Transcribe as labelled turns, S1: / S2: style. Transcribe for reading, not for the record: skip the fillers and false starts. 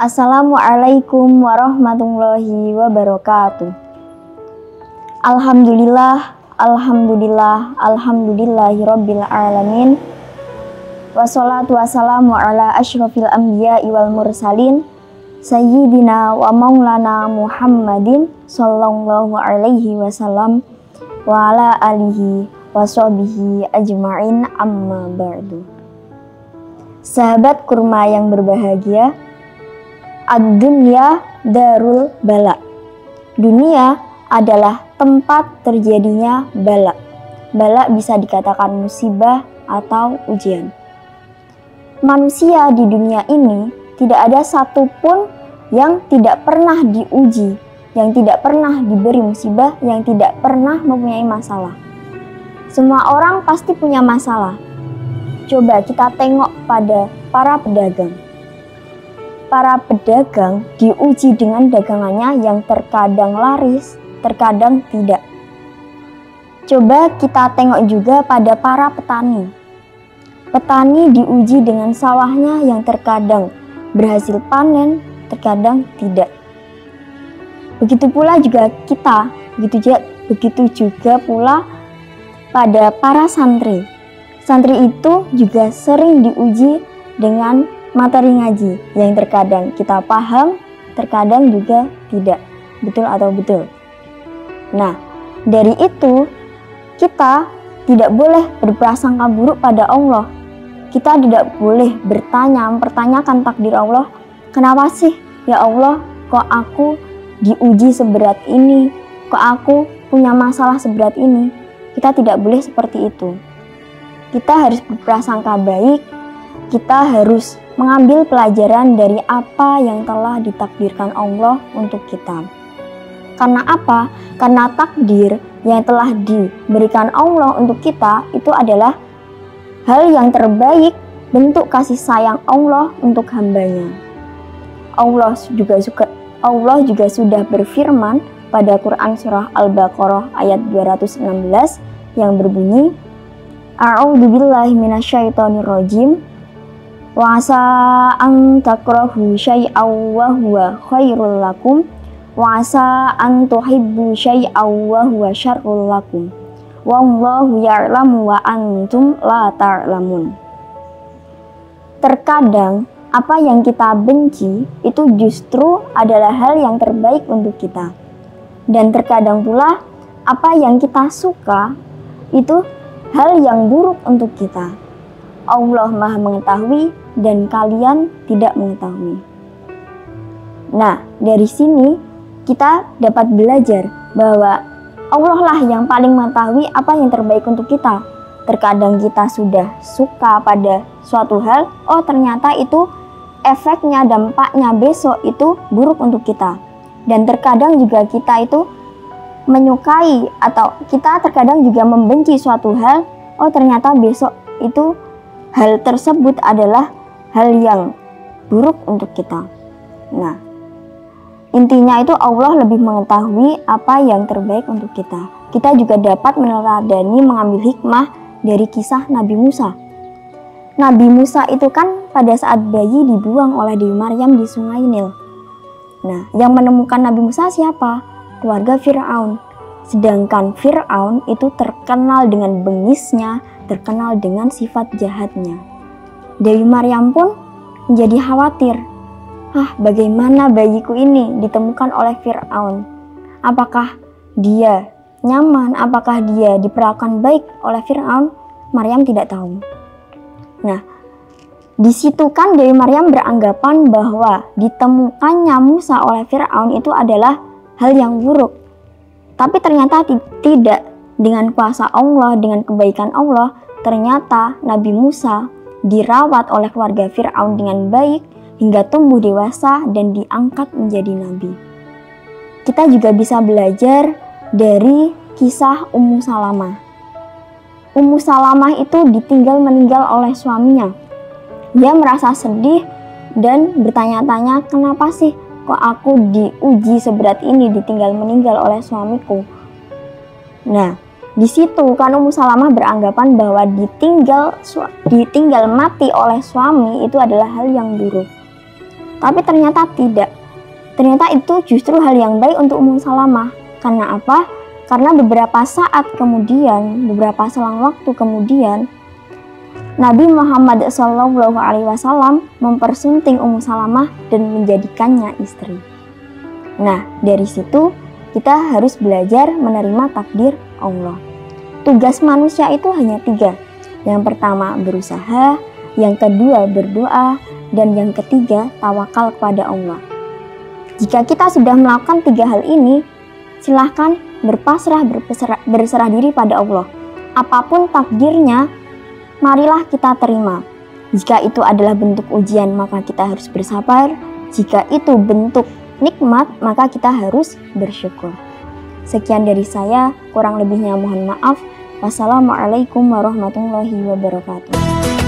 S1: Assalamualaikum warahmatullahi wabarakatuh. Alhamdulillah, alhamdulillah, alhamdulillahirabbil alamin. Wassalatu wassalamu ala asyrofil anbiya'i wal mursalin sayyidina wa maulana Muhammadin sallallahu alaihi wasallam wa ala alihi wa sahbihi ajma'in, amma ba'du. Sahabat kurma yang berbahagia, ad-dunya darul bala. Dunia adalah tempat terjadinya bala. Bala bisa dikatakan musibah atau ujian. Manusia di dunia ini tidak ada satupun yang tidak pernah diuji, yang tidak pernah diberi musibah, yang tidak pernah mempunyai masalah. Semua orang pasti punya masalah. Coba kita tengok pada para pedagang. Para pedagang diuji dengan dagangannya yang terkadang laris, terkadang tidak. Coba kita tengok juga pada para petani. Petani diuji dengan sawahnya yang terkadang berhasil panen, terkadang tidak. Begitu pula juga kita, begitu juga pula pada para santri. Santri itu juga sering diuji dengan materi ngaji yang terkadang kita paham, terkadang juga tidak. Betul atau betul? Nah, dari itu kita tidak boleh berprasangka buruk pada Allah. Kita tidak boleh mempertanyakan takdir Allah. Kenapa sih ya Allah kok aku diuji seberat ini? Kok aku punya masalah seberat ini? Kita tidak boleh seperti itu. Kita harus berprasangka baik, kita harus mengambil pelajaran dari apa yang telah ditakdirkan Allah untuk kita. Karena apa? Karena takdir yang telah diberikan Allah untuk kita itu adalah hal yang terbaik, bentuk kasih sayang Allah untuk hambanya. Allah juga sudah berfirman pada Quran surah Al-Baqarah ayat 216 yang berbunyi, A'udzubillahi minasyaitonirrajim. Wa asa an takrahu syai'aw wa huwa khairul lakum wa asa an tuhibbu syai'aw wa huwa syarrul lakum. Wallahu ya'lamu wa antum la ta'lamun. Terkadang apa yang kita benci itu justru adalah hal yang terbaik untuk kita. Dan terkadang pula apa yang kita suka itu hal yang buruk untuk kita. Allah Maha mengetahui dan kalian tidak mengetahui. Nah, dari sini kita dapat belajar bahwa Allah lah yang paling mengetahui apa yang terbaik untuk kita. Terkadang kita sudah suka pada suatu hal, oh ternyata itu efeknya, dampaknya besok itu buruk untuk kita. Dan terkadang juga kita itu menyukai atau kita terkadang juga membenci suatu hal, oh ternyata besok itu hal tersebut adalah hal yang buruk untuk kita. Nah, intinya itu Allah lebih mengetahui apa yang terbaik untuk kita. Kita juga dapat meneladani mengambil hikmah dari kisah Nabi Musa. Nabi Musa itu kan pada saat bayi dibuang oleh Dewi Maryam di Sungai Nil. Nah, yang menemukan Nabi Musa siapa? Keluarga Fir'aun. Sedangkan Fir'aun itu terkenal dengan bengisnya, terkenal dengan sifat jahatnya. Dewi Maryam pun menjadi khawatir. Bagaimana bayiku ini ditemukan oleh Fir'aun? Apakah dia nyaman? Apakah dia diperlakukan baik oleh Fir'aun? Maryam tidak tahu. Nah, di situ kan Dewi Maryam beranggapan bahwa ditemukannya Musa oleh Fir'aun itu adalah hal yang buruk. Tapi ternyata tidak. Dengan kuasa Allah, dengan kebaikan Allah, ternyata Nabi Musa dirawat oleh keluarga Fir'aun dengan baik hingga tumbuh dewasa dan diangkat menjadi nabi. Kita juga bisa belajar dari kisah Ummu Salamah. Ummu Salamah itu ditinggal meninggal oleh suaminya. Dia merasa sedih dan bertanya-tanya, kenapa sih kok aku diuji seberat ini, ditinggal meninggal oleh suamiku. Nah, di situ kan Ummu Salamah beranggapan bahwa ditinggal mati oleh suami itu adalah hal yang buruk. Tapi ternyata tidak. Ternyata itu justru hal yang baik untuk Ummu Salamah. Karena apa? Karena beberapa saat kemudian, beberapa selang waktu kemudian, Nabi Muhammad SAW mempersunting Ummu Salamah dan menjadikannya istri. Nah, dari situ kita harus belajar menerima takdir Allah. Tugas manusia itu hanya 3. Yang pertama berusaha, yang kedua berdoa, dan yang ketiga tawakal kepada Allah. Jika kita sudah melakukan 3 hal ini, silahkan berserah diri pada Allah. Apapun takdirnya, marilah kita terima. Jika itu adalah bentuk ujian, maka kita harus bersabar. Jika itu bentuk nikmat, maka kita harus bersyukur. Sekian dari saya, kurang lebihnya mohon maaf. Wassalamualaikum warahmatullahi wabarakatuh.